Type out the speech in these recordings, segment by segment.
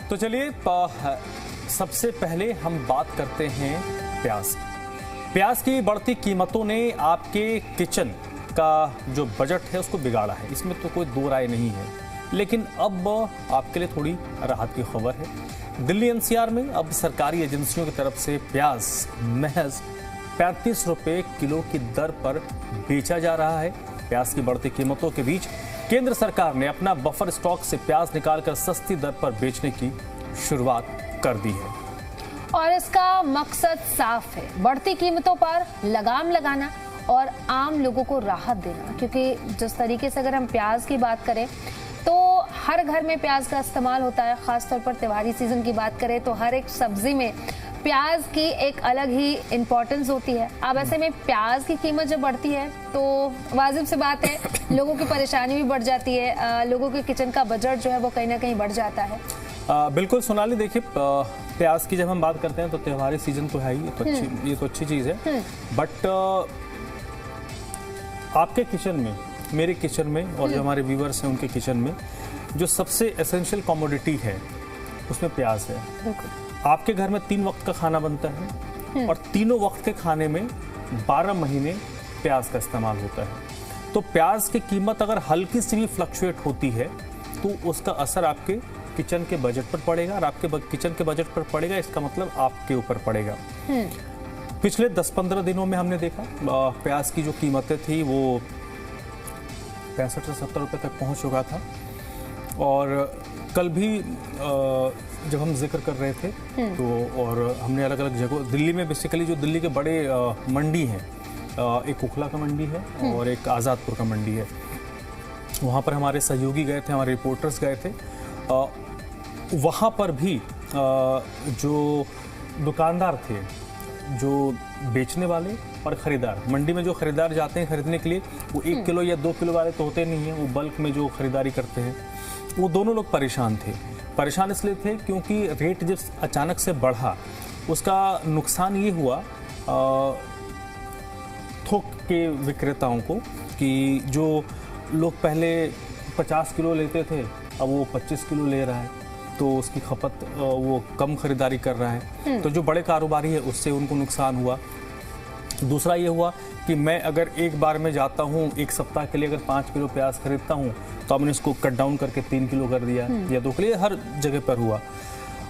तो चलिए सबसे पहले हम बात करते हैं प्याज। प्याज की बढ़ती कीमतों ने आपके किचन का जो बजट है उसको बिगाड़ा है, इसमें तो कोई दो राय नहीं है। लेकिन अब आपके लिए थोड़ी राहत की खबर है। दिल्ली एनसीआर में अब सरकारी एजेंसियों की तरफ से प्याज महज 35 रुपये किलो की दर पर बेचा जा रहा है। प्याज की बढ़ती कीमतों के बीच केंद्र सरकार ने अपना बफर स्टॉक से प्याज निकालकर सस्ती दर पर बेचने की शुरुआत कर दी है। और इसका मकसद साफ है, बढ़ती कीमतों पर लगाम लगाना और आम लोगों को राहत देना। क्योंकि जिस तरीके से अगर हम प्याज की बात करें तो हर घर में प्याज का इस्तेमाल होता है। खासतौर पर त्योहारी सीजन की बात करें तो हर एक सब्जी में प्याज की एक अलग ही इम्पोर्टेंस होती है। अब ऐसे में प्याज की कीमत जब बढ़ती है तो वाजिब सी बात है, लोगों की परेशानी भी बढ़ जाती है, लोगों के किचन का बजट जो है वो कहीं ना कहीं बढ़ जाता है। बिल्कुल सोनाली, देखिए प्याज की जब हम बात करते हैं तो त्योहारी सीजन तो है ही, ये तो अच्छी चीज़ है। बट आपके किचन में, मेरे किचन में और जो हमारे व्यूवर्स हैं उनके किचन में जो सबसे एसेंशियल कमोडिटी है उसमें प्याज है। आपके घर में 3 वक्त का खाना बनता है और तीनों वक्त के खाने में 12 महीने प्याज का इस्तेमाल होता है। तो प्याज की कीमत अगर हल्की सी भी फ्लक्चुएट होती है तो उसका असर आपके किचन के बजट पर पड़ेगा, और आपके किचन के बजट पर पड़ेगा इसका मतलब आपके ऊपर पड़ेगा। पिछले 10-15 दिनों में हमने देखा प्याज की जो कीमतें थी वो 65 से 70 रुपये तक पहुंच चुका था। और कल भी जब हम जिक्र कर रहे थे तो और हमने अलग अलग जगहों, दिल्ली में बेसिकली जो दिल्ली के बड़े मंडी हैं, एक उखला का मंडी है और एक आज़ादपुर का मंडी है, वहाँ पर हमारे सहयोगी गए थे, हमारे रिपोर्टर्स गए थे। वहाँ पर भी जो दुकानदार थे, जो बेचने वाले और ख़रीदार, मंडी में जो ख़रीदार जाते हैं ख़रीदने के लिए, वो 1 किलो या 2 किलो वाले तो होते नहीं हैं, वो बल्क में जो ख़रीदारी करते हैं, वो दोनों लोग परेशान थे। परेशान इसलिए थे क्योंकि रेट जब अचानक से बढ़ा उसका नुकसान ये हुआ थोक के विक्रेताओं को कि जो लोग पहले 50 किलो लेते थे अब वो 25 किलो ले रहा है, तो उसकी खपत वो कम खरीदारी कर रहा है। तो जो बड़े कारोबारी है उससे उनको नुकसान हुआ। दूसरा ये हुआ कि मैं अगर एक बार में जाता हूँ, एक सप्ताह के लिए अगर 5 किलो प्याज खरीदता हूँ तो हमने इसको कट डाउन करके 3 किलो कर दिया या 2 किलो, हर जगह पर हुआ।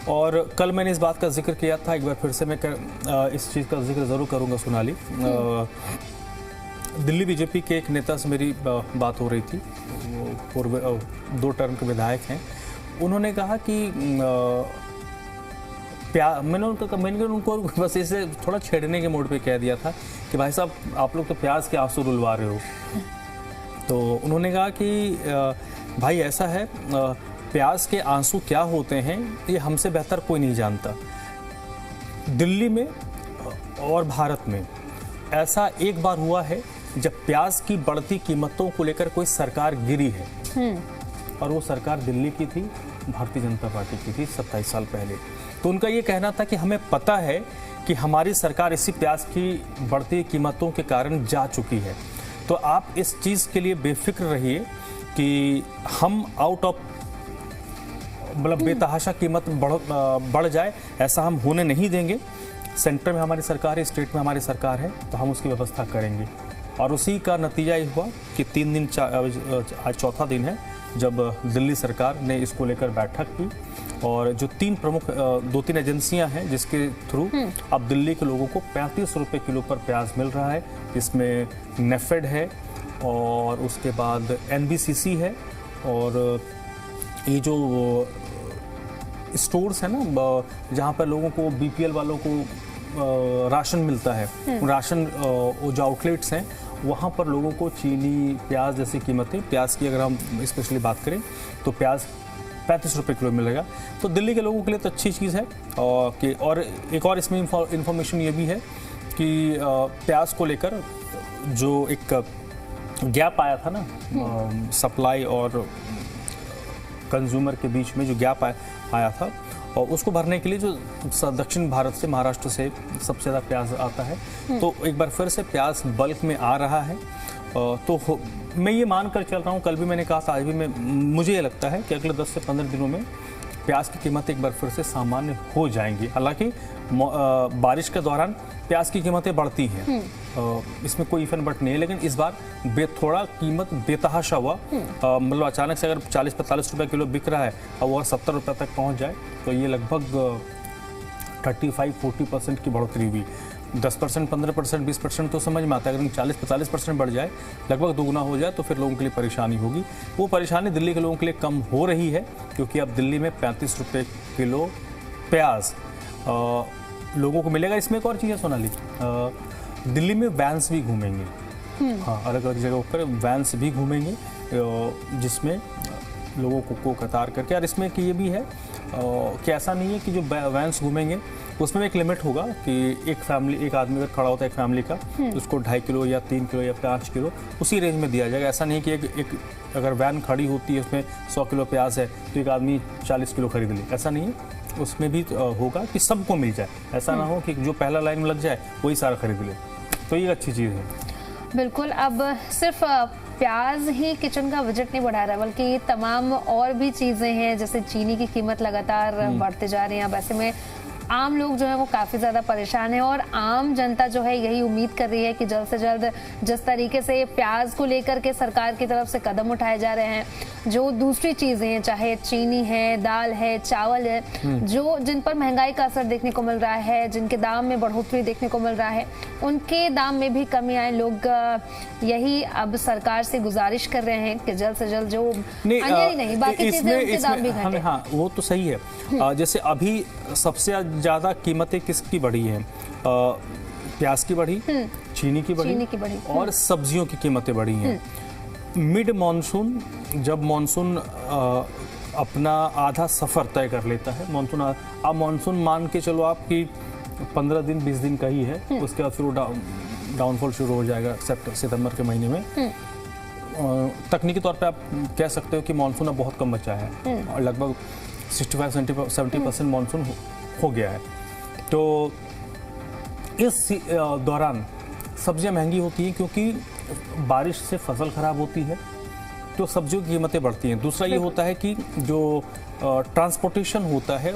और कल मैंने इस बात का जिक्र किया था, एक बार फिर से मैं इस चीज़ का जिक्र ज़रूर करूँगा सोनाली। दिल्ली बीजेपी के एक नेता से मेरी बात हो रही थी, वो पूर्व 2 टर्म के विधायक हैं। उन्होंने कहा कि मैंने उनको बस इसे थोड़ा छेड़ने के मोड पे कह दिया था कि भाई साहब आप लोग तो प्याज के आंसू रुलवा रहे हो। तो उन्होंने कहा कि भाई ऐसा है, प्याज के आंसू क्या होते हैं ये हमसे बेहतर कोई नहीं जानता। दिल्ली में और भारत में ऐसा एक बार हुआ है जब प्याज की बढ़ती कीमतों को लेकर कोई सरकार गिरी है, और वो सरकार दिल्ली की थी, भारतीय जनता पार्टी की थी 27 साल पहले। तो उनका ये कहना था कि हमें पता है कि हमारी सरकार इसी प्याज की बढ़ती कीमतों के कारण जा चुकी है, तो आप इस चीज़ के लिए बेफिक्र रहिए कि हम आउट ऑफ मतलब बेतहाशा कीमत बढ़ जाए, ऐसा हम होने नहीं देंगे। सेंटर में हमारी सरकार है, स्टेट में हमारी सरकार है, तो हम उसकी व्यवस्था करेंगे। और उसी का नतीजा ये हुआ कि 3 दिन, आज चौथा दिन है जब दिल्ली सरकार ने इसको लेकर बैठक की, और जो 3 प्रमुख 2-3 एजेंसियां हैं जिसके थ्रू अब दिल्ली के लोगों को 35 रुपये किलो पर प्याज मिल रहा है, जिसमें नेफेड है और उसके बाद NBCC है, और ये जो स्टोर्स है ना जहाँ पर लोगों को BPL वालों को राशन मिलता है, राशन जो आउटलेट्स हैं वहाँ पर लोगों को चीनी, प्याज जैसी कीमतें, प्याज की अगर हम स्पेशली बात करें तो प्याज 35 रुपये किलो मिलेगा। तो दिल्ली के लोगों के लिए तो अच्छी चीज़ है। और एक और इसमें इंफॉर्मेशन ये भी है कि प्याज को लेकर जो एक गैप आया था ना, सप्लाई और कंज्यूमर के बीच में जो गैप आया था, और उसको भरने के लिए जो दक्षिण भारत से, महाराष्ट्र से सबसे ज़्यादा प्याज आता है, तो एक बार फिर से प्याज बल्क में आ रहा है। तो मैं ये मान कर चल रहा हूँ, कल भी मैंने कहा था, आज भी मुझे ये लगता है कि अगले 10 से 15 दिनों में प्याज की कीमत एक बार फिर से सामान्य हो जाएंगी। हालांकि बारिश के दौरान प्याज की कीमतें बढ़ती हैं, इसमें कोई इफन बट नहीं है, लेकिन इस बार थोड़ा कीमत बेतहाशा हुआ। मतलब अचानक से अगर 40-45 रुपये किलो बिक रहा है और वो 70 रुपये तक पहुंच जाए तो ये लगभग 35-40% की बढ़ोतरी हुई। 10%, 15%, 20% तो समझ में आता है, अगर 40-45% बढ़ जाए, लगभग दोगुना हो जाए, तो फिर लोगों के लिए परेशानी होगी। वो परेशानी दिल्ली के लोगों के लिए कम हो रही है, क्योंकि अब दिल्ली में 35 रुपये किलो प्याज लोगों को मिलेगा। इसमें एक और चीज़ है सोनाली, दिल्ली में वैन्स भी घूमेंगे, हाँ, अलग अलग जगहों पर वैन्स भी घूमेंगे, जिसमें लोगों को कतार करके। और इसमें कि ये भी है कि ऐसा नहीं है कि जो वैन्स घूमेंगे उसमें एक लिमिट होगा कि एक आदमी अगर खड़ा होता है एक फैमिली का, उसको 2.5 किलो या 3 किलो या 5 किलो उसी रेंज में दिया जाएगा। ऐसा नहीं कि एक अगर वैन खड़ी होती है उसमें 100 किलो प्याज है तो एक आदमी 40 किलो खरीद ले, ऐसा नहीं है। उसमें भी होगा कि सबको मिल जाए, ऐसा ना हो कि जो पहला लाइन में लग जाए वही सारा खरीद ले, तो ये अच्छी चीज़ है। बिल्कुल, अब सिर्फ प्याज ही किचन का बजट नहीं बढ़ा रहा, बल्कि तमाम और भी चीजें हैं, जैसे चीनी की कीमत लगातार बढ़ते जा रही है। अब ऐसे में आम लोग जो है वो काफ़ी ज़्यादा परेशान है, और आम जनता जो है यही उम्मीद कर रही है कि जल्द से जल्द जिस तरीके से प्याज को लेकर के सरकार की तरफ से कदम उठाए जा रहे हैं, जो दूसरी चीज़ें हैं, चाहे चीनी है, दाल है, चावल है, जो जिन पर महंगाई का असर देखने को मिल रहा है, जिनके दाम में बढ़ोतरी देखने को मिल रहा है, उनके दाम में भी कमी आए। लोग यही अब सरकार से गुजारिश कर रहे हैं कि जल्द से जल्द जो नहीं बाकी चीज़ें उनके दाम भी घटे। हाँ, वो तो सही है। जैसे अभी सबसे ज़्यादा कीमतें किसकी बढ़ी हैं? प्याज की बढ़ी, चीनी की बढ़ी और सब्जियों की कीमतें बढ़ी हैं। मिड मॉनसून, जब मॉनसून अपना आधा सफ़र तय कर लेता है, अब मॉनसून मान के चलो आपकी 15 दिन 20 दिन का ही है, उसके बाद फिर डाउनफॉल शुरू हो जाएगा सितंबर के महीने में। तकनीकी तौर पे आप कह सकते हो कि मॉनसून अब बहुत कम बचा है, और लगभग 65-70% मॉनसून हो गया है। तो इस दौरान सब्जियां महंगी होती हैं, क्योंकि बारिश से फसल खराब होती है, तो सब्जियों की कीमतें बढ़ती हैं। दूसरा ये होता है कि जो ट्रांसपोर्टेशन होता है,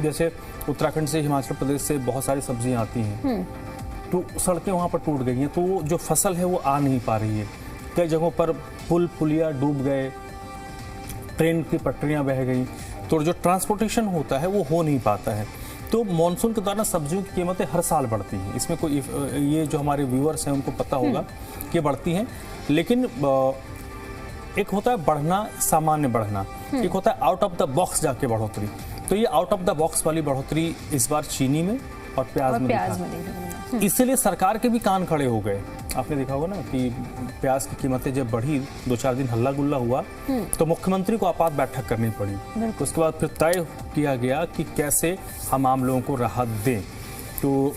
जैसे उत्तराखंड से, हिमाचल प्रदेश से बहुत सारी सब्जियां आती हैं, तो सड़कें वहाँ पर टूट गई हैं, तो जो फसल है वो आ नहीं पा रही है। कई जगहों पर पुल पुलिया डूब गए, ट्रेन की पटरियाँ बह गई, तो जो ट्रांसपोर्टेशन होता है वो हो नहीं पाता है। तो मॉनसून के दौरान सब्जियों की कीमतें हर साल बढ़ती हैं, इसमें कोई, ये जो हमारे व्यूअर्स हैं उनको पता होगा कि बढ़ती हैं। लेकिन एक होता है बढ़ना, सामान्य बढ़ना, एक होता है आउट ऑफ द बॉक्स जाके बढ़ोतरी। तो ये आउट ऑफ द बॉक्स वाली बढ़ोतरी इस बार चीनी में और प्याज में इसीलिए सरकार के भी कान खड़े हो गए। आपने देखा होगा ना कि प्याज की कीमतें जब बढ़ी, 2-4 दिन हल्ला गुल्ला हुआ, तो मुख्यमंत्री को आपात बैठक करनी पड़ी। उसके बाद फिर तय किया गया कि कैसे हम आम लोगों को राहत दें, तो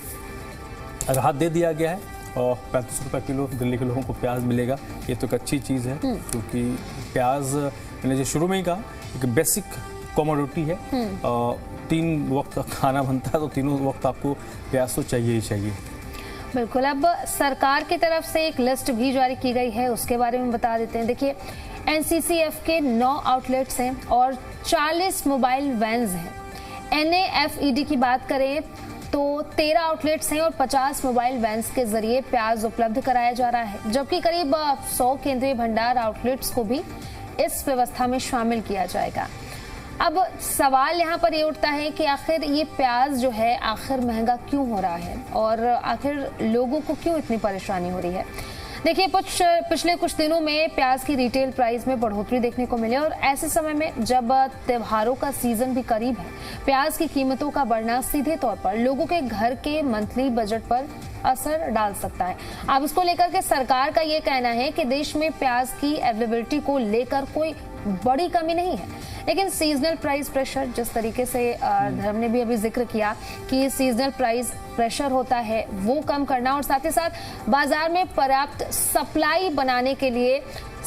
राहत दे दिया गया है, और 35 रुपये किलो दिल्ली के लोगों को प्याज मिलेगा। ये तो एक अच्छी चीज़ है, क्योंकि प्याज, मैंने जो शुरू में ही कहा, एक बेसिक कमोडिटी है। 3 वक्त खाना बनता है, तो तीनों वक्त आपको प्याज तो चाहिए ही चाहिए। बिल्कुल, अब सरकार की तरफ से एक लिस्ट भी जारी की गई है, उसके बारे में बता देते हैं। देखिए, NCCF के 9 आउटलेट्स हैं और 40 मोबाइल वैन्स हैं। NAFED की बात करें तो 13 आउटलेट्स हैं और 50 मोबाइल वैन्स के जरिए प्याज उपलब्ध कराया जा रहा है, जबकि करीब 100 केंद्रीय भंडार आउटलेट्स को भी इस व्यवस्था में शामिल किया जाएगा। अब सवाल यहाँ पर ये उठता है कि आखिर ये प्याज जो है आखिर महंगा क्यों हो रहा है, और आखिर लोगों को क्यों इतनी परेशानी हो रही है। देखिए, पिछले कुछ दिनों में प्याज की रिटेल प्राइस में बढ़ोतरी देखने को मिली, और ऐसे समय में जब त्योहारों का सीजन भी करीब है, प्याज की कीमतों का बढ़ना सीधे तौर पर लोगों के घर के मंथली बजट पर असर डाल सकता है। अब इसको लेकर के सरकार का ये कहना है कि देश में प्याज की अवेलेबिलिटी को लेकर कोई बड़ी कमी नहीं है, लेकिन सीजनल प्राइस प्रेशर, जिस तरीके से धर्म ने भी अभी जिक्र किया कि सीजनल प्राइस प्रेशर होता है, वो कम करना, और साथ ही साथ बाजार में पर्याप्त सप्लाई बनाने के लिए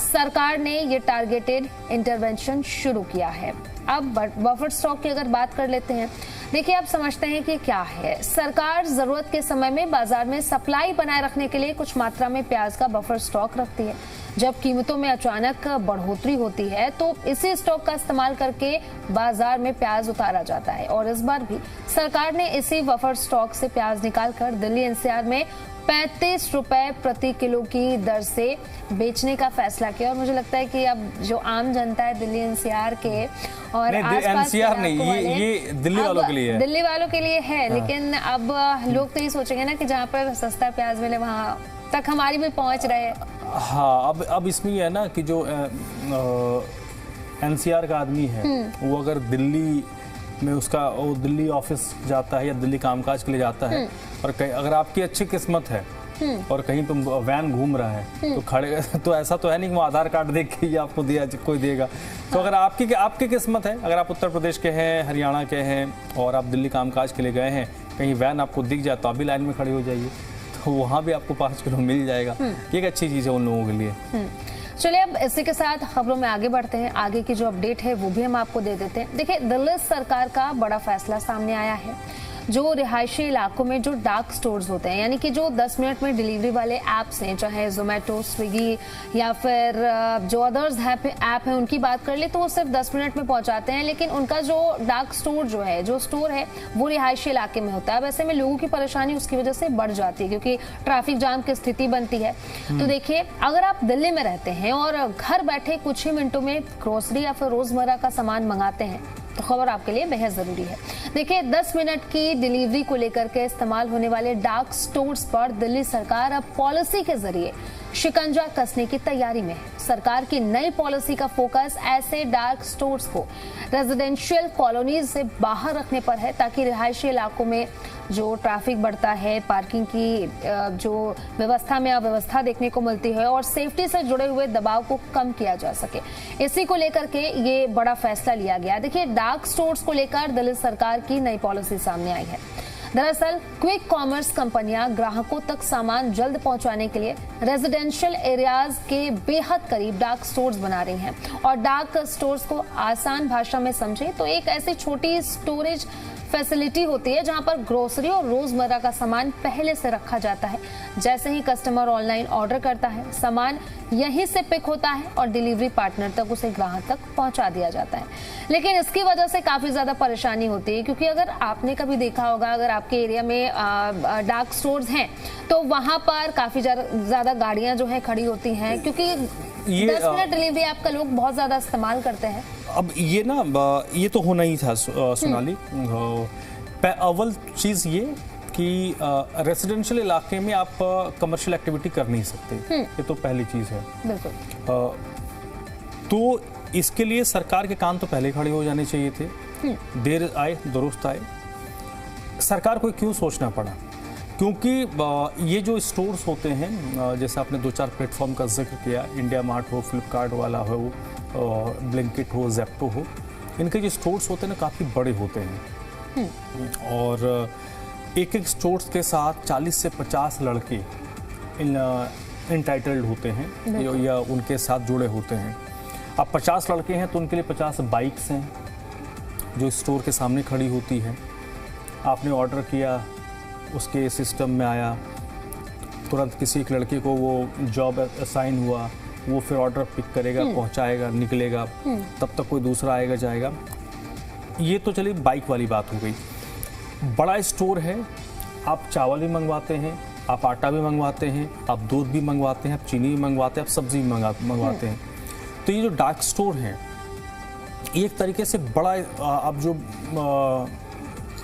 सरकार ने ये टारगेटेड इंटरवेंशन शुरू किया है। अब बफर स्टॉक की अगर बात कर लेते हैं, देखिए, आप समझते हैं कि क्या है। सरकार जरूरत के समय में बाजार में सप्लाई बनाए रखने के लिए कुछ मात्रा में प्याज का बफर स्टॉक रखती है। जब कीमतों में अचानक बढ़ोतरी होती है तो इसी स्टॉक का इस्तेमाल करके बाजार में प्याज उतारा जाता है और इस बार भी सरकार ने इसी बफर स्टॉक से प्याज निकालकर दिल्ली एनसीआर में 35 रुपए प्रति किलो की दर से बेचने का फैसला किया। और मुझे लगता है कि अब जो आम जनता है दिल्ली एनसीआर के और आसपास के एनसीआर नहीं, ये दिल्ली वालों के लिए है। दिल्ली वालों के लिए है। हाँ। लेकिन अब लोग तो ये सोचेंगे ना कि जहाँ पर सस्ता प्याज मिले वहां तक हमारी भी पहुंच रहे। हाँ, अब इसमें ये है ना कि जो एनसीआर का आदमी है वो अगर दिल्ली में उसका वो दिल्ली ऑफिस जाता है या दिल्ली कामकाज के लिए जाता है और अगर आपकी अच्छी किस्मत है और कहीं पे वैन घूम रहा है तो खड़े तो ऐसा तो है नहीं कि वो आधार कार्ड देख के ही आपको दिया कोई देगा। तो अगर आपकी किस्मत है, अगर आप उत्तर प्रदेश के हैं, हरियाणा के हैं और आप दिल्ली कामकाज के लिए गए हैं, कहीं वैन आपको दिख जाए तो आप भी लाइन में खड़े हो जाइए, तो वहाँ भी आपको 5 किलो मिल जाएगा। ये एक अच्छी चीज़ है उन लोगों के लिए। चलिए अब इसी के साथ खबरों में आगे बढ़ते हैं। आगे की जो अपडेट है वो भी हम आपको दे देते हैं। देखिए, दिल्ली सरकार का बड़ा फैसला सामने आया है। जो रिहायशी इलाकों में जो डार्क स्टोर्स होते हैं, यानी कि जो 10 मिनट में डिलीवरी वाले ऐप्स हैं, चाहे जोमेटो, स्विगी या फिर जो अदर्स ऐप है उनकी बात कर ले तो वो सिर्फ 10 मिनट में पहुंचाते हैं, लेकिन उनका जो डार्क स्टोर जो स्टोर है वो रिहायशी इलाके में होता है। अब ऐसे में लोगों की परेशानी उसकी वजह से बढ़ जाती है क्योंकि ट्रैफिक जाम की स्थिति बनती है। तो देखिए, अगर आप दिल्ली में रहते हैं और घर बैठे कुछ ही मिनटों में ग्रोसरी या फिर रोजमर्रा का सामान मंगाते हैं तो खबर आपके लिए बेहद जरूरी है। देखिए, 10 मिनट की डिलीवरी को लेकर के इस्तेमाल होने वाले डार्क स्टोर्स पर दिल्ली सरकार अब पॉलिसी के जरिए शिकंजा कसने की तैयारी में है। सरकार की नई पॉलिसी का फोकस ऐसे डार्क स्टोर्स को रेजिडेंशियल कॉलोनीज से बाहर रखने पर है ताकि रिहायशी इलाकों में जो ट्रैफिक बढ़ता है, पार्किंग की जो व्यवस्था में अव्यवस्था देखने को मिलती है और सेफ्टी से जुड़े हुए दबाव को कम किया जा सके, इसी को लेकर के ये बड़ा फैसला लिया गया। देखिए, डार्क स्टोर्स को लेकर दिल्ली सरकार की नई पॉलिसी सामने आई है। दरअसल क्विक कॉमर्स कंपनियां ग्राहकों तक सामान जल्द पहुंचाने के लिए रेजिडेंशियल एरियाज के बेहद करीब डार्क स्टोर्स बना रही हैं। और डार्क स्टोर्स को आसान भाषा में समझे तो एक ऐसी छोटी स्टोरेज फैसिलिटी होती है जहां पर ग्रोसरी और रोजमर्रा का सामान पहले से रखा जाता है। जैसे ही कस्टमर ऑनलाइन ऑर्डर करता है, सामान यहीं से पिक होता है और डिलीवरी पार्टनर तक उसे ग्राहक तक पहुंचा दिया जाता है। लेकिन इसकी वजह से काफी ज्यादा परेशानी होती है क्योंकि अगर आपने कभी देखा होगा, अगर आपके एरिया में डार्क स्टोर्स हैं तो वहां पर काफी ज्यादा गाड़ियां जो है खड़ी होती हैं क्योंकि 10 मिनट डिलीवरी ऐप का लोग बहुत ज्यादा इस्तेमाल करते हैं। अब ये ना ये तो होना ही था सोनाली। अव्वल चीज़ ये कि रेसिडेंशियल इलाके में आप कमर्शियल एक्टिविटी कर नहीं सकते, ये तो पहली चीज़ है। बिल्कुल। तो इसके लिए सरकार के कान तो पहले खड़े हो जाने चाहिए थे। देर आए दुरुस्त आए। सरकार को क्यों सोचना पड़ा? क्योंकि ये जो स्टोर्स होते हैं, जैसे आपने 2-4 प्लेटफॉर्म का जिक्र किया, इंडिया मार्ट हो, फ्लिपकार्ट वाला हो, ब्लिंकिट हो, जेप्टो हो, इनके जो स्टोर्स होते हैं ना काफ़ी बड़े होते हैं और एक स्टोर्स के साथ 40 से 50 लड़के इंटाइटल्ड होते हैं या उनके साथ जुड़े होते हैं। अब 50 लड़के हैं तो उनके लिए 50 बाइक्स हैं जो स्टोर के सामने खड़ी होती है। आपने ऑर्डर किया, उसके सिस्टम में आया, तुरंत किसी एक लड़के को वो जॉब असाइन हुआ, वो फिर ऑर्डर पिक करेगा, पहुंचाएगा, निकलेगा, तब तक कोई दूसरा आएगा जाएगा। ये तो चलिए बाइक वाली बात हो गई। बड़ा स्टोर है, आप चावल भी मंगवाते हैं, आप आटा भी मंगवाते हैं, आप दूध भी मंगवाते हैं, आप चीनी भी मंगवाते हैं, आप सब्जी भी मंगवाते हैं। तो ये जो डार्क स्टोर है, एक तरीके से बड़ा आप जो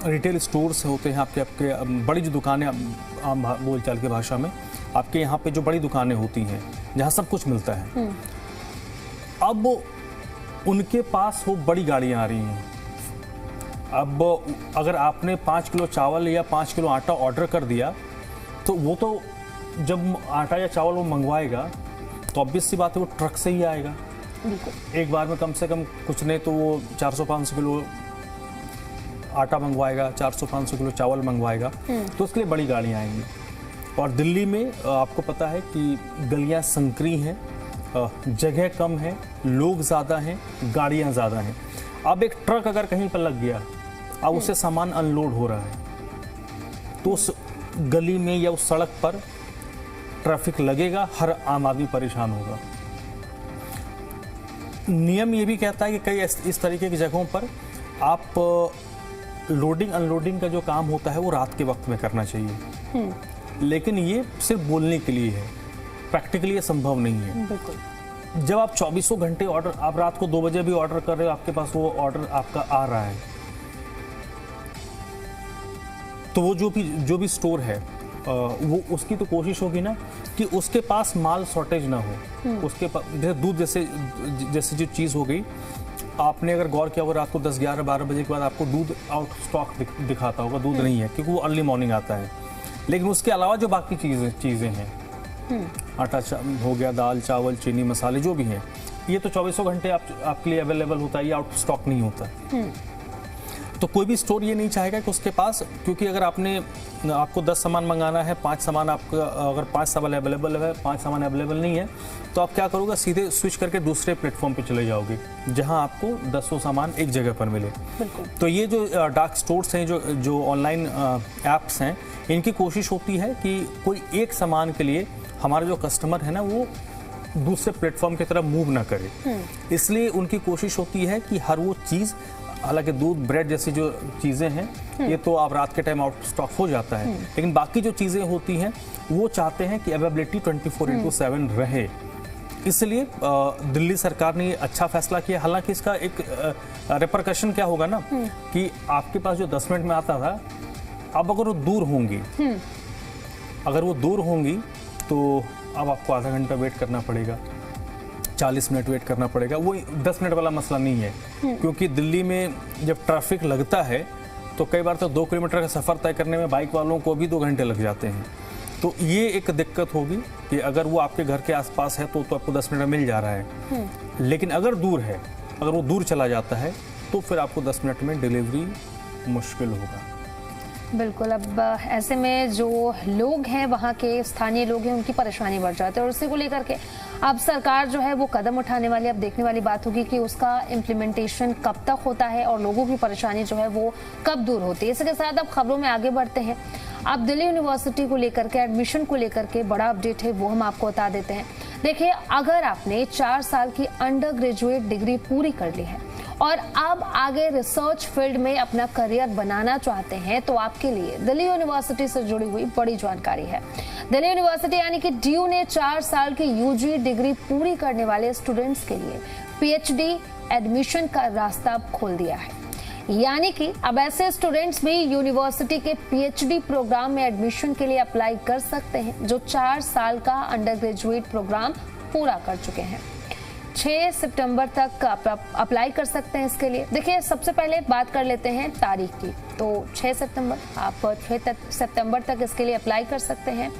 रिटेल स्टोर्स होते हैं, आपके बड़ी जो दुकानें आम बोलचाल की भाषा में, आपके यहाँ पे जो बड़ी दुकानें होती हैं जहाँ सब कुछ मिलता है, अब उनके पास वो बड़ी गाड़ियाँ आ रही हैं। अब अगर आपने 5 किलो चावल या 5 किलो आटा ऑर्डर कर दिया तो वो तो जब आटा या चावल वो मंगवाएगा तो ऑब्वियस सी बात है वो ट्रक से ही आएगा। एक बार में कम से कम कुछ नहीं तो वो 400-500 किलो आटा मंगवाएगा, 400-500 किलो चावल मंगवाएगा, तो उसके लिए बड़ी गाड़ियाँ आएंगी। और दिल्ली में आपको पता है कि गलियाँ संकरी हैं, जगह कम है, लोग ज़्यादा हैं, गाड़ियाँ ज़्यादा हैं। अब एक ट्रक अगर कहीं पर लग गया, अब उससे सामान अनलोड हो रहा है, तो उस गली में या उस सड़क पर ट्रैफिक लगेगा, हर आम आदमी परेशान होगा। नियम ये भी कहता है कि कई इस तरीके की जगहों पर आप लोडिंग अनलोडिंग का जो काम होता है वो रात के वक्त में करना चाहिए, लेकिन ये सिर्फ बोलने के लिए है, प्रैक्टिकली ये संभव नहीं है। बिल्कुल। जब आप 24 घंटे ऑर्डर, आप रात को 2 बजे भी ऑर्डर कर रहे हो, आपके पास वो ऑर्डर आपका आ रहा है, तो वो जो भी स्टोर है वो उसकी तो कोशिश होगी ना कि उसके पास माल शॉर्टेज ना हो। उसके पास जैसे दूध जैसे जो चीज़ हो गई, आपने अगर गौर किया होगा रात को 10, 11, 12 बजे के बाद आपको दूध आउट स्टॉक दिखाता होगा, दूध नहीं है क्योंकि वो अर्ली मॉर्निंग आता है। लेकिन उसके अलावा जो बाकी चीज़ें हैं, आटा हो गया, दाल चावल चीनी मसाले जो भी हैं, ये तो 24 घंटे आपके लिए अवेलेबल होता है, ये आउट स्टॉक नहीं होता। तो कोई भी स्टोर ये नहीं चाहेगा कि उसके पास, क्योंकि अगर आपको 10 सामान मंगाना है, 5 सामान आपका, अगर 5 सामान अवेलेबल है, 5 सामान अवेलेबल नहीं है, तो आप क्या करोगे, सीधे स्विच करके दूसरे प्लेटफॉर्म पे चले जाओगे जहां आपको 10 सामान एक जगह पर मिले। तो ये जो डार्क स्टोर्स हैं, जो ऑनलाइन ऐप्स हैं, इनकी कोशिश होती है कि कोई एक सामान के लिए हमारा जो कस्टमर है ना वो दूसरे प्लेटफॉर्म की तरफ मूव ना करे। इसलिए उनकी कोशिश होती है कि हर वो चीज़, हालांकि दूध ब्रेड जैसी जो चीज़ें हैं ये तो आप रात के टाइम आउट स्टॉक हो जाता है, लेकिन बाकी जो चीज़ें होती हैं वो चाहते हैं कि अवेलेबिलिटी 24/7 रहे। इसलिए दिल्ली सरकार ने ये अच्छा फैसला किया। हालांकि इसका एक रिपरकशन क्या होगा ना कि आपके पास जो 10 मिनट में आता था, अब अगर वो दूर होंगी तो अब आपको आधा घंटा वेट करना पड़ेगा, 40 मिनट वेट करना पड़ेगा। वो 10 मिनट वाला मसला नहीं है, क्योंकि दिल्ली में जब ट्रैफिक लगता है तो कई बार तो 2 किलोमीटर का सफ़र तय करने में बाइक वालों को भी 2 घंटे लग जाते हैं। तो ये एक दिक्कत होगी कि अगर वो आपके घर के आसपास है तो आपको 10 मिनट में मिल जा रहा है, लेकिन अगर दूर है, अगर वो दूर चला जाता है तो फिर आपको 10 मिनट में डिलीवरी मुश्किल होगा। बिल्कुल। अब ऐसे में जो लोग हैं, वहाँ के स्थानीय लोग हैं, उनकी परेशानी बढ़ जाती है और उसी को लेकर के अब सरकार जो है वो कदम उठाने वाली, अब देखने वाली बात होगी कि उसका इम्प्लीमेंटेशन कब तक होता है और लोगों की परेशानी जो है वो कब दूर होती है। इसके साथ अब खबरों में आगे बढ़ते हैं। अब दिल्ली यूनिवर्सिटी को लेकर के, एडमिशन को लेकर के बड़ा अपडेट है, वो हम आपको बता देते हैं। देखिए, अगर आपने 4 साल की अंडर ग्रेजुएट डिग्री पूरी कर ली है और अब आगे रिसर्च फील्ड में अपना करियर बनाना चाहते हैं, तो आपके लिए दिल्ली यूनिवर्सिटी से जुड़ी हुई बड़ी जानकारी है। दिल्ली यूनिवर्सिटी यानी कि डीयू ने 4 साल की यूजी डिग्री पूरी करने वाले स्टूडेंट्स के लिए पीएचडी एडमिशन का रास्ता खोल दिया है। यानी कि अब ऐसे स्टूडेंट्स भी यूनिवर्सिटी के पीएचडी प्रोग्राम में एडमिशन के लिए अप्लाई कर सकते हैं जो 4 साल का अंडर ग्रेजुएट प्रोग्राम पूरा कर चुके हैं। 6 सितंबर तक अप्लाई कर सकते हैं इसके लिए। देखिए, सबसे पहले बात कर लेते हैं तारीख की। तो 6 सितंबर, आप 6 सितंबर तक इसके लिए अप्लाई कर सकते हैं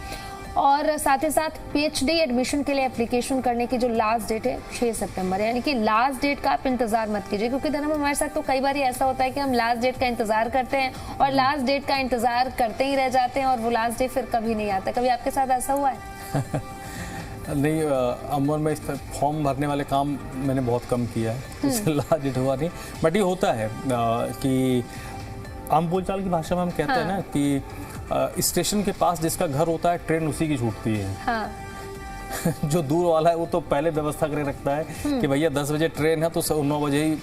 और साथ ही साथ पीएचडी एडमिशन के लिए एप्लीकेशन करने की जो लास्ट डेट है 6 सितंबर, यानी कि लास्ट डेट का आप इंतजार मत कीजिए, क्योंकि धर्म हमारे साथ तो कई बार ऐसा होता है कि हम लास्ट डेट का इंतजार करते हैं और लास्ट डेट का इंतजार करते ही रह जाते हैं और वो लास्ट डेट फिर कभी नहीं आता। कभी आपके साथ ऐसा हुआ है? नहीं, अमर में इस फॉर्म भरने वाले काम मैंने बहुत कम किया है, इसलिए लास्ट डेट हुआ नहीं। बट ये होता है कि आम बोलचाल की भाषा में हम कहते हैं ना कि स्टेशन के पास जिसका घर होता है ट्रेन उसी की छूटती है। हाँ। जो दूर वाला है वो तो पहले व्यवस्था करके रखता है कि भैया 10 बजे ट्रेन है तो 9 बजे ही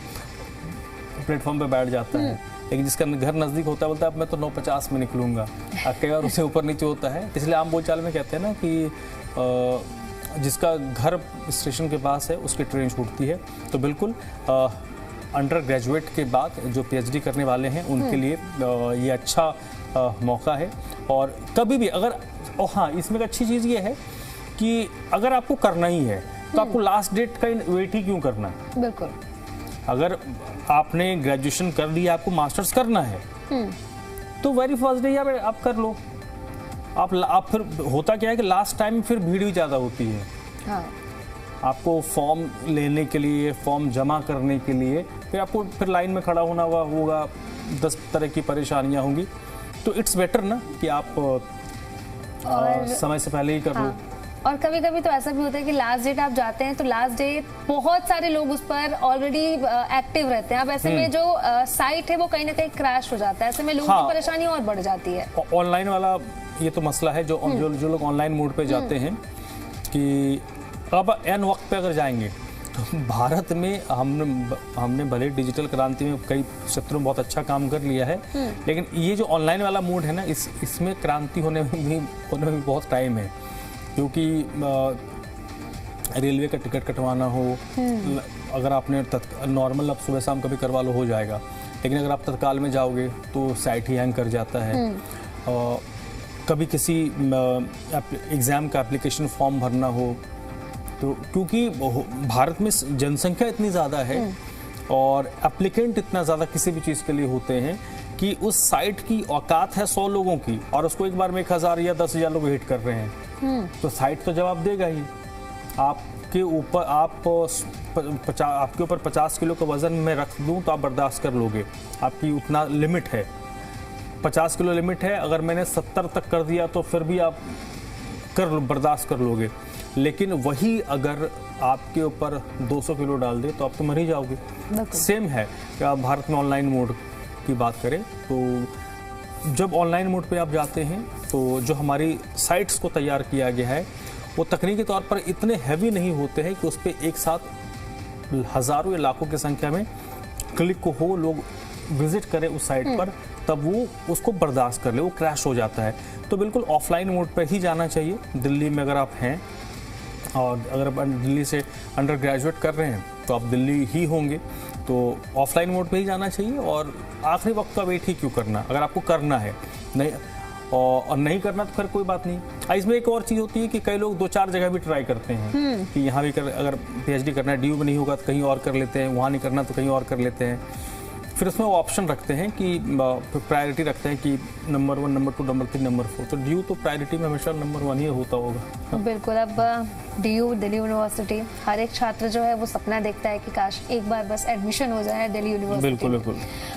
प्लेटफॉर्म पे बैठ जाता है, लेकिन जिसका घर नज़दीक होता है बोलता है अब मैं तो 9:50 में निकलूंगा। कई बार उससे ऊपर नीचे होता है, इसलिए आम बोलचाल में कहते हैं ना कि जिसका घर स्टेशन के पास है उसकी ट्रेन छूटती है। तो बिल्कुल अंडर ग्रेजुएट के बाद जो पीएचडी करने वाले हैं उनके लिए ये अच्छा मौका है। और कभी भी अगर, हाँ, इसमें एक अच्छी चीज़ ये है कि अगर आपको करना ही है तो आपको लास्ट डेट का वेट ही क्यों करना है। बिल्कुल। अगर आपने ग्रेजुएशन कर लिया, आपको मास्टर्स करना है तो वेरी फर्स्ट डे आप कर लो। आप फिर होता क्या है कि लास्ट टाइम फिर भीड़ भी ज़्यादा होती है। हाँ। आपको फॉर्म लेने के लिए, फॉर्म जमा करने के लिए फिर आपको फिर लाइन में खड़ा होना होगा, 10 तरह की परेशानियां होंगी। तो इट्स बेटर ना कि आप समय से पहले ही कर लो। और कभी कभी तो ऐसा भी होता है कि लास्ट डेट आप जाते हैं तो लास्ट डेट बहुत सारे लोग उस पर ऑलरेडी एक्टिव रहते हैं। अब ऐसे में जो साइट है वो कहीं ना कहीं क्रैश हो जाता है, ऐसे में लोगों की परेशानी और बढ़ जाती है। ऑनलाइन वाला ये तो मसला है जो लोग ऑनलाइन मोड पे जाते हैं कि अब एन वक्त पे अगर जाएंगे तो भारत में हमने भले डिजिटल क्रांति में कई क्षेत्रों में बहुत अच्छा काम कर लिया है, लेकिन ये जो ऑनलाइन वाला मोड है ना, इसमें क्रांति होने में बहुत टाइम है, क्योंकि रेलवे का टिकट कटवाना हो, अगर आपने नॉर्मल आप सुबह शाम कभी करवा लो हो जाएगा, लेकिन अगर आप तत्काल में जाओगे तो साइट ही हैंग कर जाता है। कभी किसी एग्ज़ाम का एप्लीकेशन फॉर्म भरना हो, तो क्योंकि भारत में जनसंख्या इतनी ज़्यादा है और एप्लीकेंट इतना ज़्यादा किसी भी चीज़ के लिए होते हैं कि उस साइट की औकात है 100 लोगों की, और उसको एक बार में 1000 या 10,000 लोग हिट कर रहे हैं, तो साइट तो जवाब देगा ही। आपके ऊपर 50 किलो का वजन मैं रख दूं तो आप बर्दाश्त कर लोगे, आपकी उतना लिमिट है, 50 किलो लिमिट है, अगर मैंने 70 तक कर दिया तो फिर भी आप बर्दाश्त कर लोगे। लेकिन वही अगर आपके ऊपर 200 किलो डाल दे तो आप तो मर ही जाओगे। सेम है कि भारत में ऑनलाइन मोड की बात करें तो जब ऑनलाइन मोड पे आप जाते हैं तो जो हमारी साइट्स को तैयार किया गया है वो तकनीकी तौर पर इतने हैवी नहीं होते हैं कि उस पर एक साथ हज़ारों या लाखों की संख्या में क्लिक को हो, लोग विजिट करें उस साइट पर, तब वो उसको बर्दाश्त कर ले, वो क्रैश हो जाता है। तो बिल्कुल ऑफलाइन मोड पर ही जाना चाहिए। दिल्ली में अगर आप हैं और अगर आप दिल्ली से अंडर ग्रेजुएट कर रहे हैं तो आप दिल्ली ही होंगे, तो ऑफलाइन मोड पे ही जाना चाहिए। और आखिरी वक्त का वेट ही क्यों करना, अगर आपको करना है नहीं और नहीं करना तो फिर कोई बात नहीं। इसमें एक और चीज़ होती है कि कई लोग 2-4 जगह भी ट्राई करते हैं कि यहाँ भी अगर PhD करना है, DU में नहीं होगा तो कहीं और कर लेते हैं, वहाँ नहीं करना तो कहीं और कर लेते हैं। फिर उसमें वो ऑप्शन रखते हैं कि प्रायोरिटी रखते हैं कि नंबर 1, नंबर 2, नंबर 3, नंबर 4, तो DU तो प्रायोरिटी में हमेशा नंबर 1 ही होता होगा। बिल्कुल। अब DU दिल्ली यूनिवर्सिटी, हर एक छात्र जो है वो सपना देखता है कि काश एक बार बस एडमिशन हो जाए दिल्ली यूनिवर्सिटी। बिल्कुल बिल्कुल।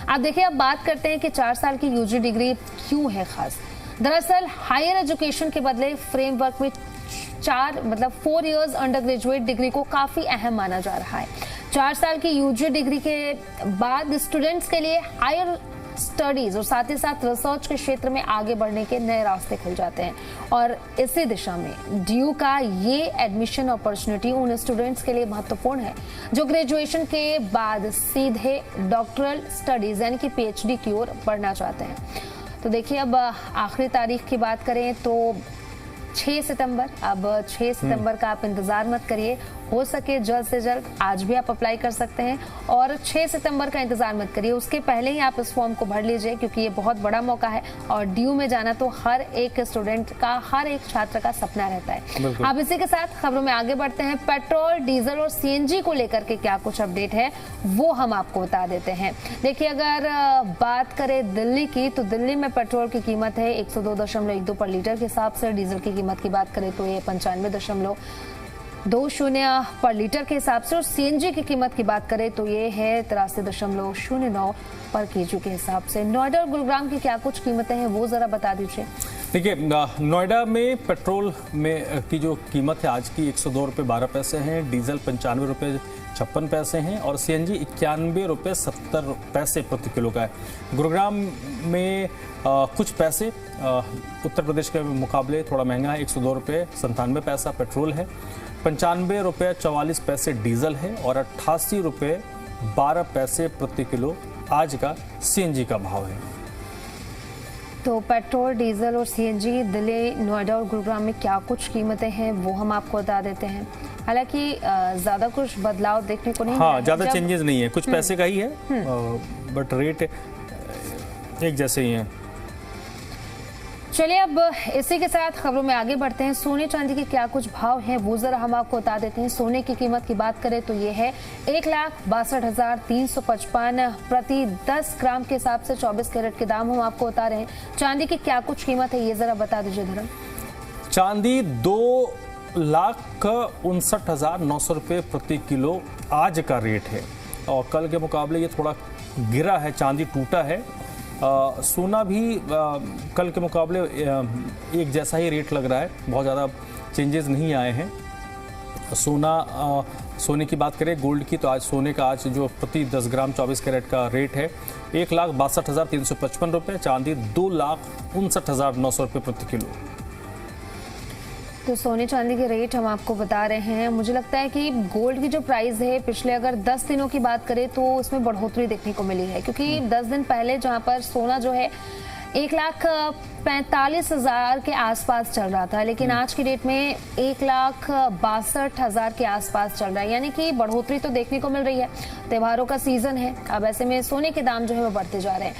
आप देखिए, अब बात करते हैं कि 4 साल की UG डिग्री क्यों है खास। दरअसल हायर एजुकेशन के बदले फ्रेमवर्क में 4 इयर्स अंडर ग्रेजुएट डिग्री को काफी अहम माना जा रहा है। 4 साल की UG डिग्री के बाद स्टूडेंट्स के लिए हायर स्टडीज और साथ ही साथ रिसर्च के क्षेत्र में आगे बढ़ने के नए रास्ते खुल जाते हैं, और इसी दिशा में DU का ये एडमिशन अपॉर्चुनिटी उन स्टूडेंट्स के लिए महत्वपूर्ण है जो ग्रेजुएशन के बाद सीधे डॉक्टरल स्टडीज यानी कि PhD की ओर बढ़ना चाहते हैं। तो देखिए, अब आखिरी तारीख की बात करें तो 6 सितंबर। अब 6 सितंबर का आप इंतजार मत करिए, हो सके जल्द से जल्द आज भी आप अप्लाई कर सकते हैं, और 6 सितंबर का इंतजार मत करिए, उसके पहले ही आप इस फॉर्म को भर लीजिए, क्योंकि ये बहुत बड़ा मौका है। और DU में जाना तो हर एक स्टूडेंट का, हर एक छात्र का सपना रहता है। अब इसी के साथ खबरों में आगे बढ़ते हैं। पेट्रोल, डीजल और CNG को लेकर के क्या कुछ अपडेट है वो हम आपको बता देते हैं। देखिए, अगर बात करें दिल्ली की, तो दिल्ली में पेट्रोल की कीमत है 102.12 पर लीटर के हिसाब से। डीजल की कीमत की बात करें तो ये 95.20 पर लीटर के हिसाब से, और CNG की कीमत की बात करें तो ये है 83.09 पर kg के हिसाब से। नोएडा और गुरुग्राम की क्या कुछ कीमतें हैं वो जरा बता दीजिए। देखिए, नोएडा में पेट्रोल में की जो कीमत है आज की 102 रुपये 12 पैसे हैं, डीजल 95 रुपये 56 पैसे हैं, और CNG 91 रुपये 70 पैसे प्रति किलो का है। गुरुग्राम में कुछ पैसे उत्तर प्रदेश के मुकाबले थोड़ा महंगा है, 102 रुपये 97 पैसा पेट्रोल है, 95 रुपये 44 पैसे डीजल है, और 88 रुपये 12 पैसे प्रति किलो आज का CNG का भाव है। तो पेट्रोल, डीजल और CNG दिल्ली, नोएडा और गुरुग्राम में क्या कुछ कीमतें हैं वो हम आपको बता देते हैं। हालांकि ज्यादा कुछ बदलाव देखने को नहीं, हाँ, ज्यादा चेंजेस नहीं है, कुछ पैसे का ही है, बट रेट एक जैसे ही है। चलिए, अब इसी के साथ खबरों में आगे बढ़ते हैं। सोने चांदी के क्या कुछ भाव हैं वो जरा हम आपको बता देते हैं। सोने की कीमत की बात करें तो ये है 1,62,355 प्रति 10 ग्राम के हिसाब से 24 कैरेट के दाम हम आपको बता रहे हैं। चांदी की क्या कुछ कीमत है ये जरा बता दीजिए धर्म। चांदी 2,59,900 रुपये प्रति किलो आज का रेट है, और कल के मुकाबले ये थोड़ा गिरा है, चांदी टूटा है। सोना भी कल के मुकाबले एक जैसा ही रेट लग रहा है, बहुत ज़्यादा चेंजेस नहीं आए हैं। सोने की बात करें, गोल्ड की, तो आज सोने का आज जो प्रति 10 ग्राम 24 कैरेट का रेट है 1,62,355 रुपये, चांदी 2,59,900 रुपये प्रति किलो। तो सोने चांदी के रेट हम आपको बता रहे हैं। मुझे लगता है कि गोल्ड की जो प्राइस है पिछले अगर 10 दिनों की बात करें तो उसमें बढ़ोतरी देखने को मिली है, क्योंकि 10 दिन पहले जहां पर सोना जो है 1,45,000 के आसपास चल रहा था, लेकिन आज की डेट में 1,62,000 के आसपास चल रहा है, यानी कि बढ़ोतरी तो देखने को मिल रही है। त्योहारों का सीजन है, अब ऐसे में सोने के दाम जो है वो बढ़ते जा रहे हैं।